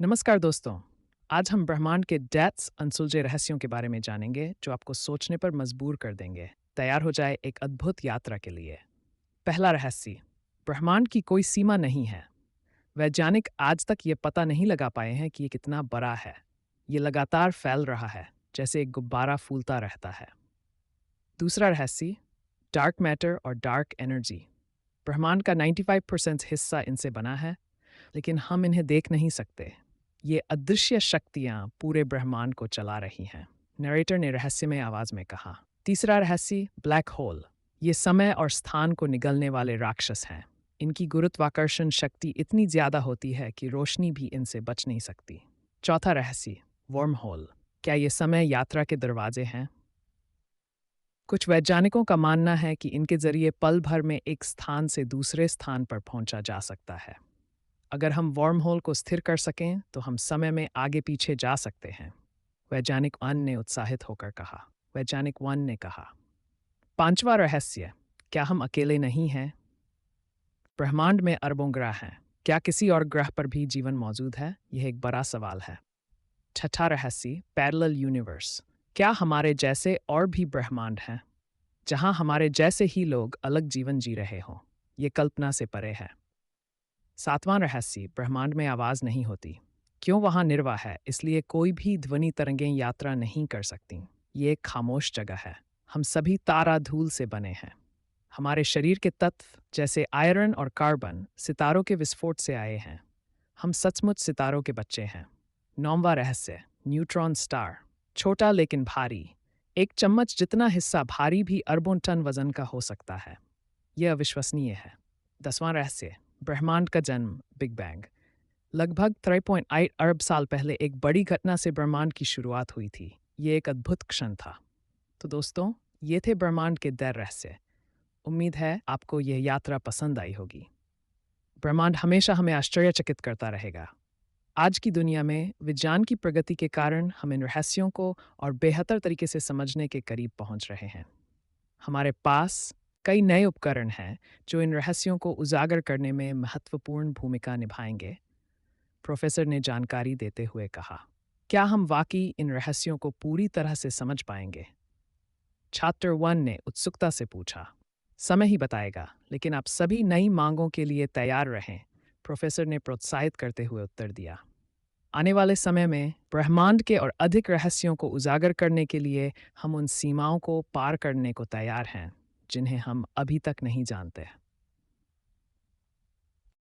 नमस्कार दोस्तों। आज हम ब्रह्मांड के डेप्थ्स अनसुलझे रहस्यों के बारे में जानेंगे जो आपको सोचने पर मजबूर कर देंगे। तैयार हो जाए एक अद्भुत यात्रा के लिए। पहला रहस्य, ब्रह्मांड की कोई सीमा नहीं है। वैज्ञानिक आज तक ये पता नहीं लगा पाए हैं कि ये कितना बड़ा है। ये लगातार फैल रहा है, जैसे एक गुब्बारा फूलता रहता है। दूसरा रहस्य, डार्क मैटर और डार्क एनर्जी। ब्रह्मांड का 95% हिस्सा इनसे बना है, लेकिन हम इन्हें देख नहीं सकते। ये अदृश्य शक्तियां पूरे ब्रह्मांड को चला रही हैं, नरेटर ने रहस्यमय आवाज में कहा। तीसरा रहस्य, ब्लैक होल। ये समय और स्थान को निगलने वाले राक्षस हैं। इनकी गुरुत्वाकर्षण शक्ति इतनी ज्यादा होती है कि रोशनी भी इनसे बच नहीं सकती। चौथा रहस्य, वर्म होल। क्या ये समय यात्रा के दरवाजे हैं? कुछ वैज्ञानिकों का मानना है कि इनके जरिए पल भर में एक स्थान से दूसरे स्थान पर पहुंचा जा सकता है। अगर हम वर्म होल को स्थिर कर सकें तो हम समय में आगे पीछे जा सकते हैं, वैज्ञानिक वन ने उत्साहित होकर कहा। वैज्ञानिक वन ने कहा। पांचवा रहस्य, क्या हम अकेले नहीं हैं? ब्रह्मांड में अरबों ग्रह हैं। क्या किसी और ग्रह पर भी जीवन मौजूद है? यह एक बड़ा सवाल है। छठा रहस्य, पैरेलल यूनिवर्स। क्या हमारे जैसे और भी ब्रह्मांड हैं जहां हमारे जैसे ही लोग अलग जीवन जी रहे हों? यह कल्पना से परे है। सातवां रहस्य, ब्रह्मांड में आवाज नहीं होती। क्यों? वहां निर्वाह है, इसलिए कोई भी ध्वनि तरंगें यात्रा नहीं कर सकती। ये एक खामोश जगह है। हम सभी तारा धूल से बने हैं। हमारे शरीर के तत्व जैसे आयरन और कार्बन सितारों के विस्फोट से आए हैं। हम सचमुच सितारों के बच्चे हैं। नौवां रहस्य, न्यूट्रॉन स्टार। छोटा लेकिन भारी। एक चम्मच जितना हिस्सा भारी भी अरबों टन वजन का हो सकता है। यह अविश्वसनीय है। 10वां रहस्य, ब्रह्मांड का जन्म, बिग बैंग। लगभग 3.8 अरब साल पहले एक बड़ी घटना से ब्रह्मांड की शुरुआत हुई थी। ये एक अद्भुत क्षण था। तो दोस्तों, ये थे ब्रह्मांड के 10 रहस्य। उम्मीद है आपको यह यात्रा पसंद आई होगी। ब्रह्मांड हमेशा हमें आश्चर्यचकित करता रहेगा। आज की दुनिया में विज्ञान की प्रगति के कारण हम इन रहस्यों को और बेहतर तरीके से समझने के करीब पहुंच रहे हैं। हमारे पास कई नए उपकरण हैं जो इन रहस्यों को उजागर करने में महत्वपूर्ण भूमिका निभाएंगे, प्रोफेसर ने जानकारी देते हुए कहा। क्या हम वाकई इन रहस्यों को पूरी तरह से समझ पाएंगे? छात्र 1 ने उत्सुकता से पूछा। समय ही बताएगा, लेकिन आप सभी नई मांगों के लिए तैयार रहें, प्रोफेसर ने प्रोत्साहित करते हुए उत्तर दिया। आने वाले समय में ब्रह्मांड के और अधिक रहस्यों को उजागर करने के लिए हम उन सीमाओं को पार करने को तैयार हैं जिन्हें हम अभी तक नहीं जानते।